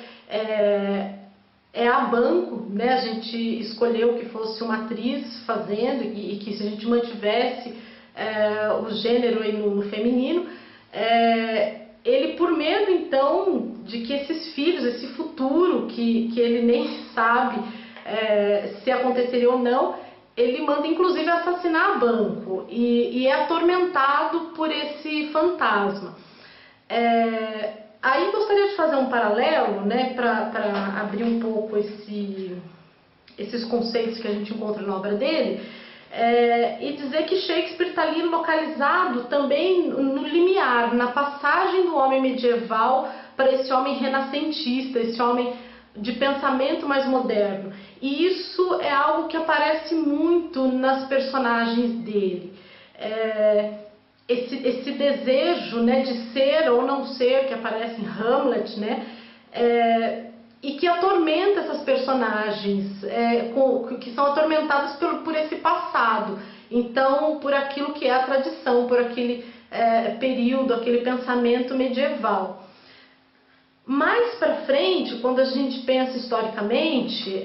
a Banquo, né, a gente escolheu que fosse uma atriz fazendo e que se a gente mantivesse o gênero aí no feminino, ele, por medo então de que esses filhos, esse futuro que ele nem sabe se aconteceria ou não, ele manda inclusive assassinar a Banquo e é atormentado por esse fantasma. Aí gostaria de fazer um paralelo, né, para abrir um pouco esses conceitos que a gente encontra na obra dele, e dizer que Shakespeare está ali localizado também no limiar, na passagem do homem medieval para esse homem renascentista, esse homem de pensamento mais moderno. E isso é algo que aparece muito nas personagens dele. Esse desejo, né, de ser ou não ser, que aparece em Hamlet, né, e que atormenta essas personagens, que são atormentadas por esse passado, então por aquilo que é a tradição, por aquele período, aquele pensamento medieval. Mais para frente, quando a gente pensa historicamente,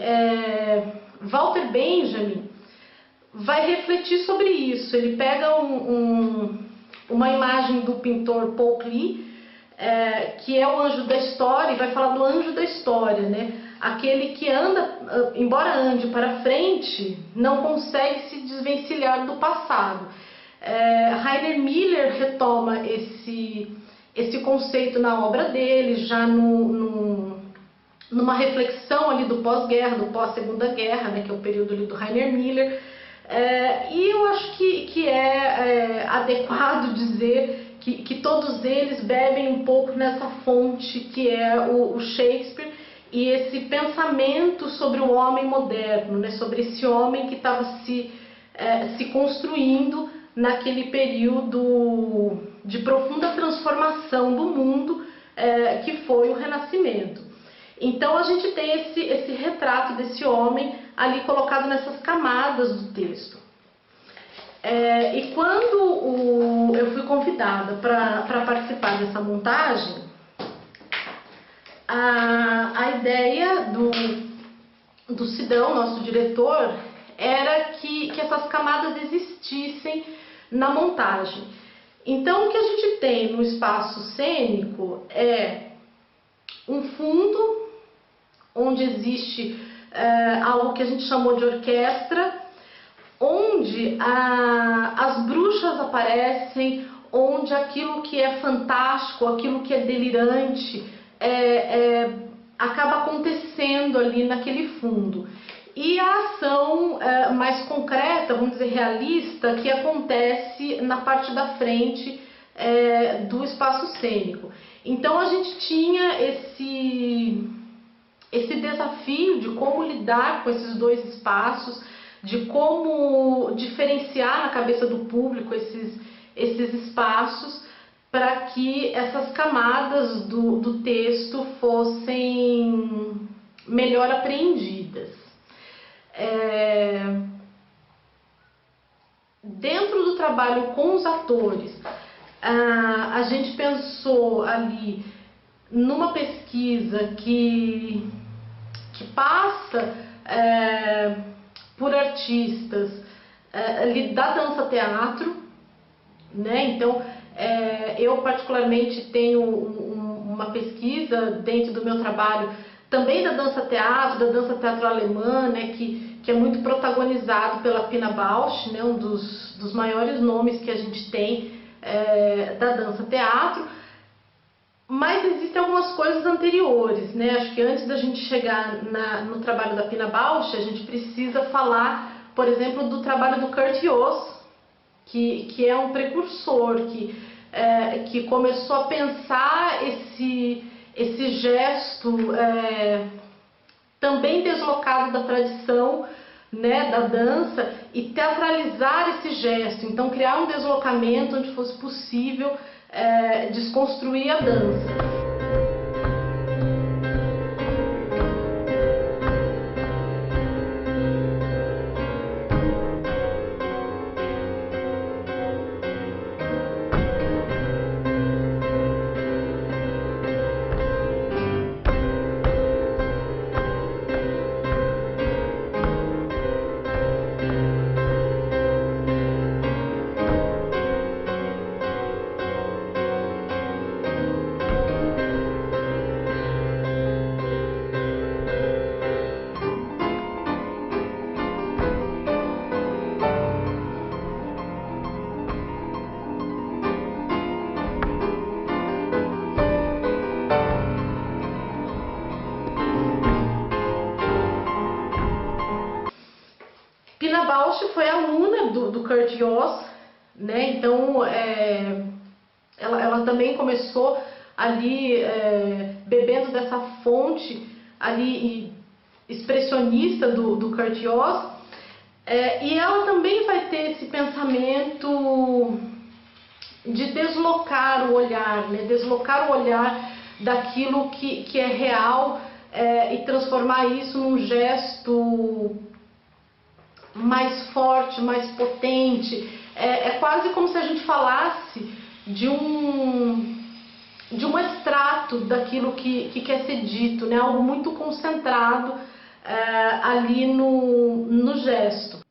Walter Benjamin vai refletir sobre isso. Ele pega uma imagem do pintor Paul Klee, que é o anjo da história, e vai falar do anjo da história, né? Aquele que anda, embora ande para frente, não consegue se desvencilhar do passado. Rainer Miller retoma esse conceito na obra dele, já numa reflexão ali do pós-guerra, do pós-segunda guerra, né, que é o período ali do Rainer Miller. E eu acho que é adequado dizer que todos eles bebem um pouco nessa fonte que é o Shakespeare e esse pensamento sobre o homem moderno, né, sobre esse homem que estava se construindo naquele período de profunda transformação do mundo que foi o Renascimento. Então a gente tem esse retrato desse homem ali colocado nessas camadas do texto. E quando eu fui convidada para participar dessa montagem, a ideia do Sidão, nosso diretor, era que essas camadas existissem na montagem. Então o que a gente tem no espaço cênico é um fundo onde existe algo que a gente chamou de orquestra, onde as bruxas aparecem, onde aquilo que é fantástico, aquilo que é delirante acaba acontecendo ali naquele fundo. E a ação mais concreta, vamos dizer realista, que acontece na parte da frente do espaço cênico. Então a gente tinha esse desafio de como lidar com esses dois espaços, de como diferenciar na cabeça do público esses espaços para que essas camadas do texto fossem melhor apreendidas. Dentro do trabalho com os atores, a gente pensou ali numa pesquisa que passa por artistas ali da dança-teatro, né? Então, eu particularmente tenho uma pesquisa dentro do meu trabalho também da dança-teatro, da dança-teatro alemã, né? Que é muito protagonizado pela Pina Bausch, né? Um dos maiores nomes que a gente tem da dança-teatro. Mas existem algumas coisas anteriores, né? Acho que antes da gente chegar no trabalho da Pina Bausch, a gente precisa falar, por exemplo, do trabalho do Kurt Jooss, que é um precursor, que começou a pensar esse gesto também deslocado da tradição, né, da dança, e teatralizar esse gesto. Então, criar um deslocamento onde fosse possível desconstruir a dança. Pina Bausch foi aluna do Kurt Jooss, né? Então ela também começou ali bebendo dessa fonte ali expressionista do Kurt Jooss, e ela também vai ter esse pensamento de deslocar o olhar, né? Deslocar o olhar daquilo que é real e transformar isso num gesto mais forte, mais potente. É quase como se a gente falasse de um extrato daquilo que quer ser dito, né? Algo muito concentrado ali no gesto.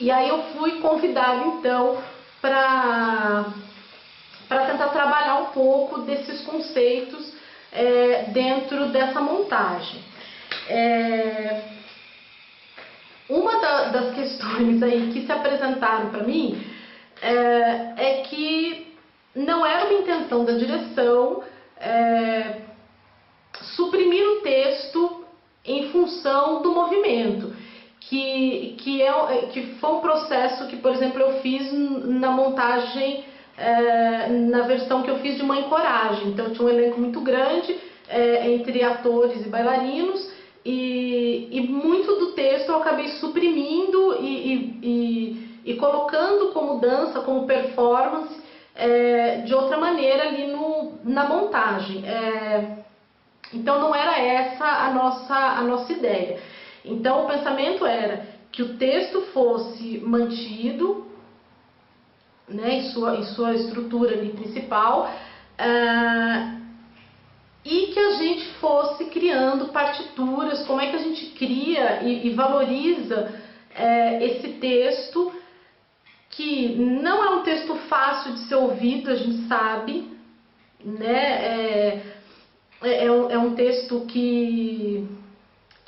E aí eu fui convidada então para tentar trabalhar um pouco desses conceitos dentro dessa montagem. Uma das questões aí que se apresentaram para mim é que não era uma intenção da direção suprimir o texto em função do movimento, que foi um processo que, por exemplo, eu fiz na montagem, na versão que eu fiz de Mãe Coragem. Então tinha um elenco muito grande entre atores e bailarinos, e muito do texto eu acabei suprimindo e colocando como dança, como performance, de outra maneira ali na montagem. Então não era essa a nossa ideia. Então o pensamento era que o texto fosse mantido, né, em sua estrutura ali principal, e que a gente fosse criando partituras. Como é que a gente cria e valoriza esse texto, que não é um texto fácil de ser ouvido, a gente sabe, né? É um texto que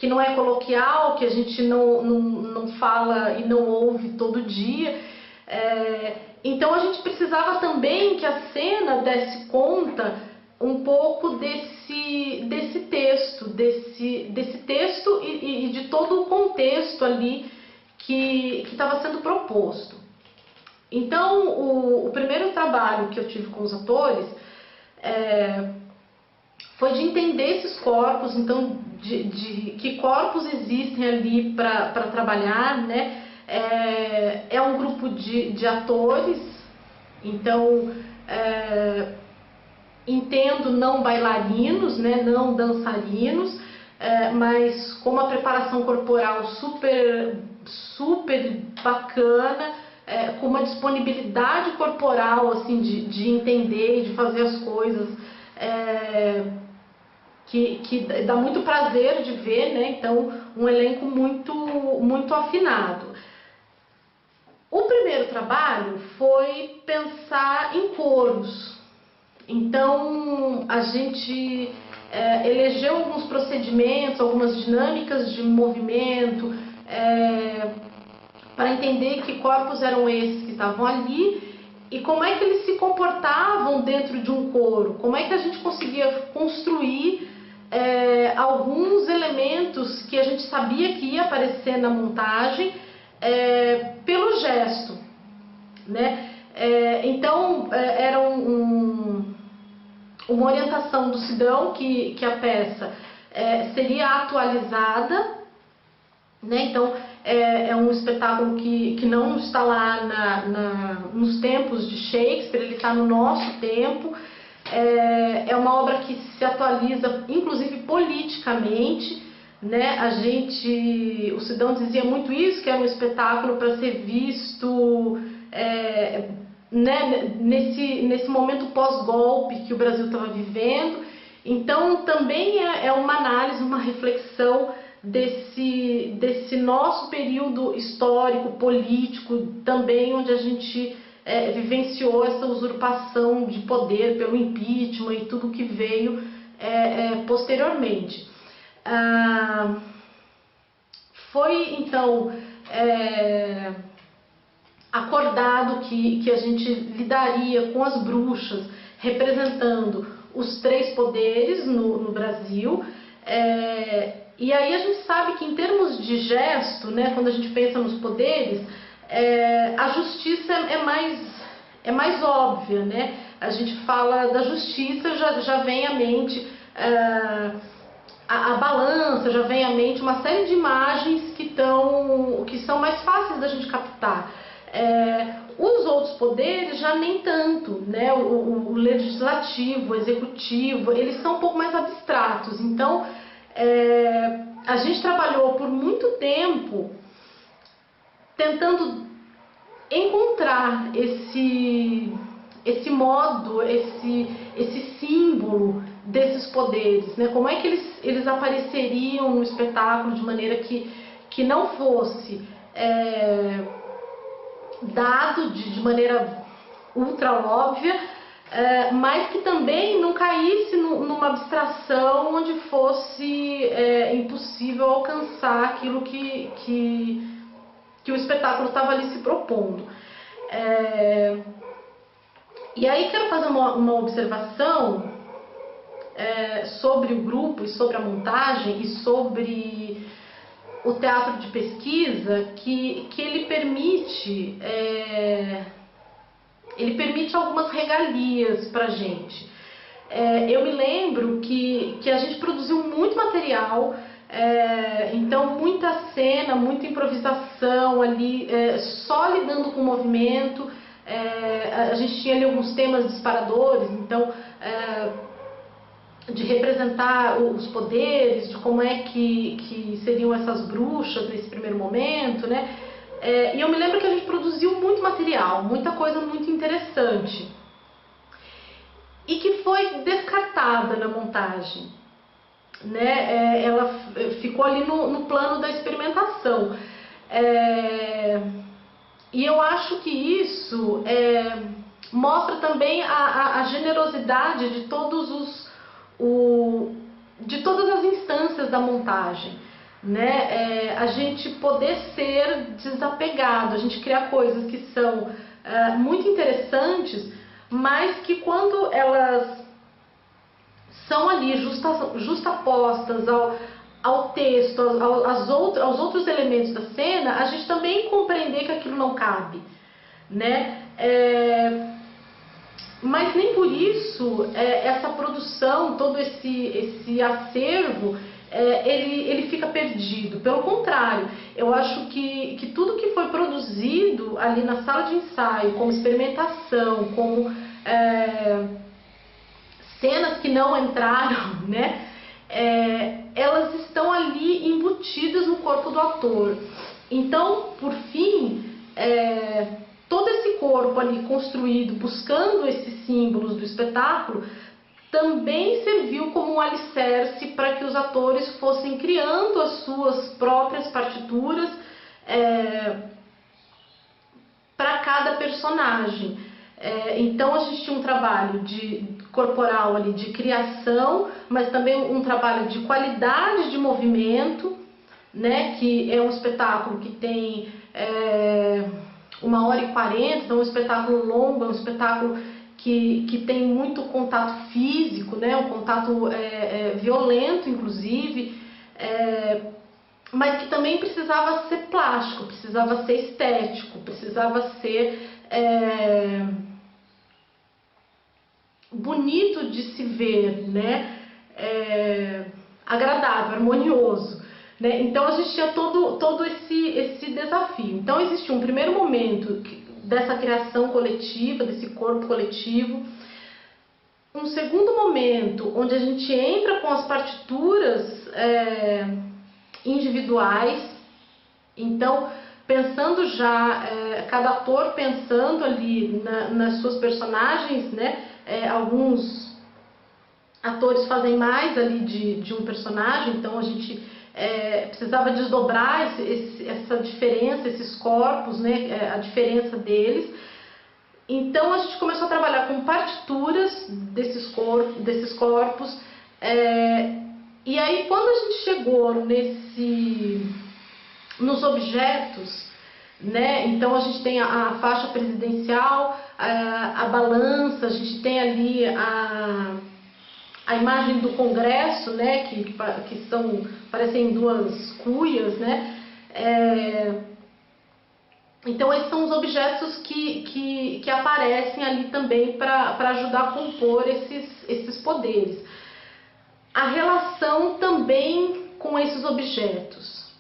não é coloquial, que a gente não fala e não ouve todo dia. Então a gente precisava também que a cena desse conta um pouco desse texto e de todo o contexto ali que estava sendo proposto. Então o primeiro trabalho que eu tive com os atores foi de entender esses corpos, então de que corpos existem ali para trabalhar, né? É um grupo de atores, então entendo não bailarinos, né? Não dançarinos, mas com uma preparação corporal super bacana, com uma disponibilidade corporal assim de entender e de fazer as coisas, que dá muito prazer de ver, né? Então um elenco muito afinado. O primeiro trabalho foi pensar em coros. Então a gente elegeu alguns procedimentos, algumas dinâmicas de movimento, para entender que corpos eram esses que estavam ali e como é que eles se comportavam dentro de um coro, como é que a gente conseguia construir alguns elementos que a gente sabia que ia aparecer na montagem pelo gesto, né? Então era uma orientação do Sidão que a peça seria atualizada, né? Então é um espetáculo que não está lá nos tempos de Shakespeare, ele está no nosso tempo. É uma obra que se atualiza, inclusive politicamente, né? O Sidão dizia muito isso, que era um espetáculo para ser visto, né, nesse momento pós-golpe que o Brasil estava vivendo. Então também é uma análise, uma reflexão desse nosso período histórico, político, também onde a gente vivenciou essa usurpação de poder pelo impeachment e tudo que veio posteriormente. Foi então acordado que a gente lidaria com as bruxas representando os 3 poderes no Brasil. E aí a gente sabe que em termos de gesto, né, quando a gente pensa nos poderes, a justiça é mais óbvia, né? A gente fala da justiça, já vem à mente a balança, já vem à mente uma série de imagens que são mais fáceis da gente captar. Os outros poderes já nem tanto, né? O legislativo, o executivo, eles são um pouco mais abstratos. Então a gente trabalhou por muito tempo tentando encontrar esse modo, esse símbolo desses poderes, né? Como é que eles apareceriam no espetáculo de maneira que não fosse dado de maneira ultra óbvia, mas que também não caísse numa abstração onde fosse impossível alcançar aquilo que o espetáculo estava ali se propondo. E aí quero fazer uma observação sobre o grupo e sobre a montagem e sobre o teatro de pesquisa, que ele permite algumas regalias para a gente. Eu me lembro que a gente produziu muito material, então muita cena, muita improvisação ali, só lidando com o movimento. A gente tinha ali alguns temas disparadores, então de representar os poderes, de como é que seriam essas bruxas nesse primeiro momento, né? E eu me lembro que a gente produziu muito material, muita coisa muito interessante, e que foi descartada na montagem, né? Ela ficou ali no plano da experimentação. E eu acho que isso mostra também a generosidade de de todas as instâncias da montagem, né? A gente poder ser desapegado, a gente criar coisas que são muito interessantes, mas que quando elas são ali justapostas ao texto, aos outros elementos da cena, a gente também compreender que aquilo não cabe, né? Mas nem por isso essa produção, todo esse acervo, ele fica perdido. Pelo contrário, eu acho que tudo que foi produzido ali na sala de ensaio, como experimentação, como cenas que não entraram, né? Elas estão ali embutidas no corpo do ator. Então, por fim, todo esse corpo ali construído, buscando esses símbolos do espetáculo, também serviu como um alicerce para que os atores fossem criando as suas próprias partituras para cada personagem. Então a gente tinha um trabalho corporal ali de criação, mas também um trabalho de qualidade de movimento, né, que é um espetáculo que tem 1h40, então é um espetáculo longo, é um espetáculo que tem muito contato físico, né, um contato violento, inclusive, mas que também precisava ser plástico, precisava ser estético, precisava ser bonito de se ver, né, agradável, harmonioso. Né? Então a gente tinha todo esse desafio. Então existe um primeiro momento dessa criação coletiva, desse corpo coletivo, um segundo momento onde a gente entra com as partituras individuais, então pensando já, cada ator pensando ali nas suas personagens, né? Alguns atores fazem mais ali de um personagem, então a gente precisava desdobrar essa diferença, esses corpos, né, a diferença deles. Então a gente começou a trabalhar com partituras desses corpos, e aí quando a gente chegou nos objetos, né, então a gente tem a faixa presidencial, a balança, a gente tem ali a imagem do Congresso, né, que parecem duas cuias, né? Então esses são os objetos que aparecem ali também para ajudar a compor esses poderes. A relação também com esses objetos,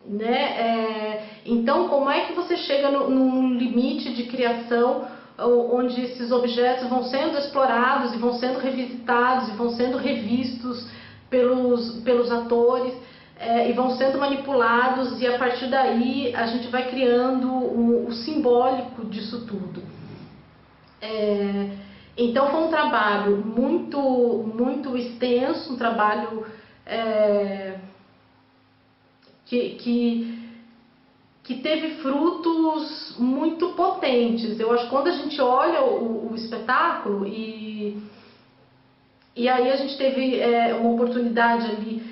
né? Então como é que você chega num limite de criação onde esses objetos vão sendo explorados e vão sendo revisitados e vão sendo revistos pelos atores, e vão sendo manipulados, e a partir daí a gente vai criando o simbólico disso tudo. Então foi um trabalho muito extenso, um trabalho que teve frutos muito potentes. Eu acho que quando a gente olha o espetáculo, e aí a gente teve uma oportunidade ali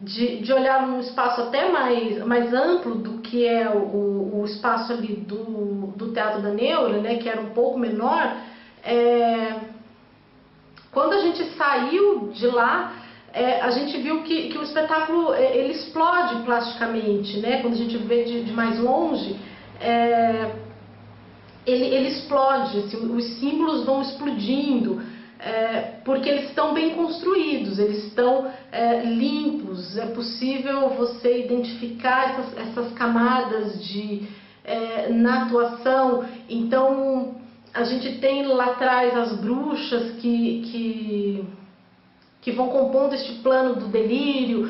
de olhar num espaço até mais amplo do que é o espaço ali do Teatro da Neura, né, que era um pouco menor, Quando a gente saiu de lá, a gente viu que o espetáculo ele explode plasticamente, né? Quando a gente vê de mais longe, ele explode, assim, os símbolos vão explodindo, porque eles estão bem construídos, eles estão limpos, é possível você identificar essas camadas na atuação. Então a gente tem lá atrás as bruxas que vão compondo este plano do delírio.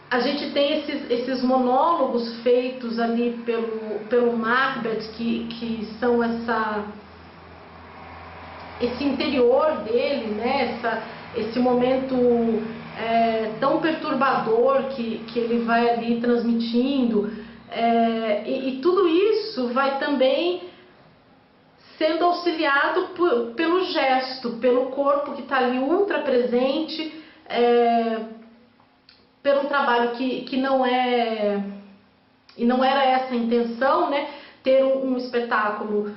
A gente tem esses monólogos feitos ali pelo Macbeth, que são esse interior dele, né? Esse momento tão perturbador que ele vai ali transmitindo. E tudo isso vai também sendo auxiliado pelo gesto, pelo corpo que está ali ultra presente, pelo trabalho que não é, e não era essa a intenção, né, ter um espetáculo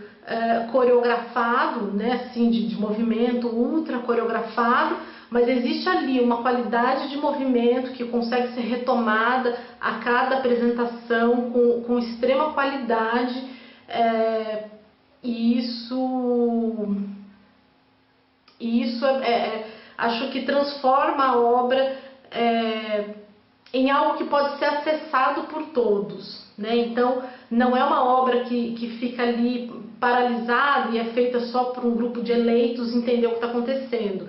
coreografado, né, assim, de movimento ultra coreografado, mas existe ali uma qualidade de movimento que consegue ser retomada a cada apresentação com extrema qualidade, e isso acho que transforma a obra em algo que pode ser acessado por todos, né? Então não é uma obra que fica ali paralisada e é feita só por um grupo de eleitos entender o que está acontecendo.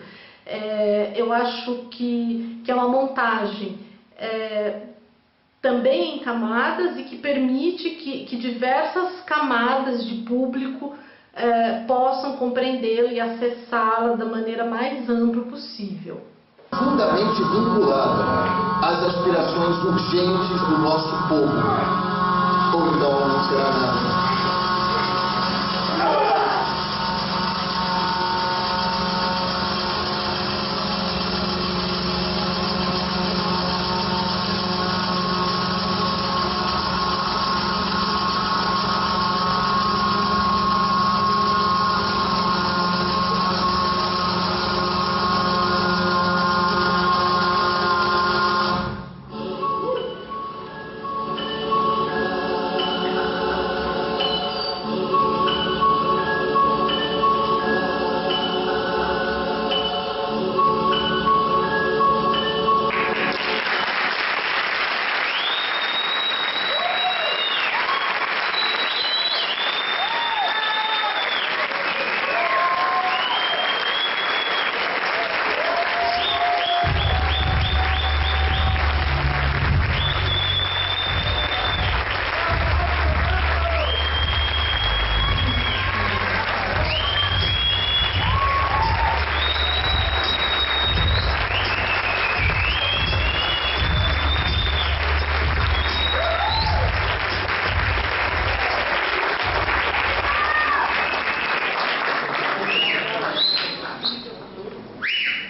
Eu acho que é uma montagem também em camadas e que permite que diversas camadas de público possam compreendê-la e acessá-la da maneira mais ampla possível. Profundamente vinculada às aspirações urgentes do nosso povo.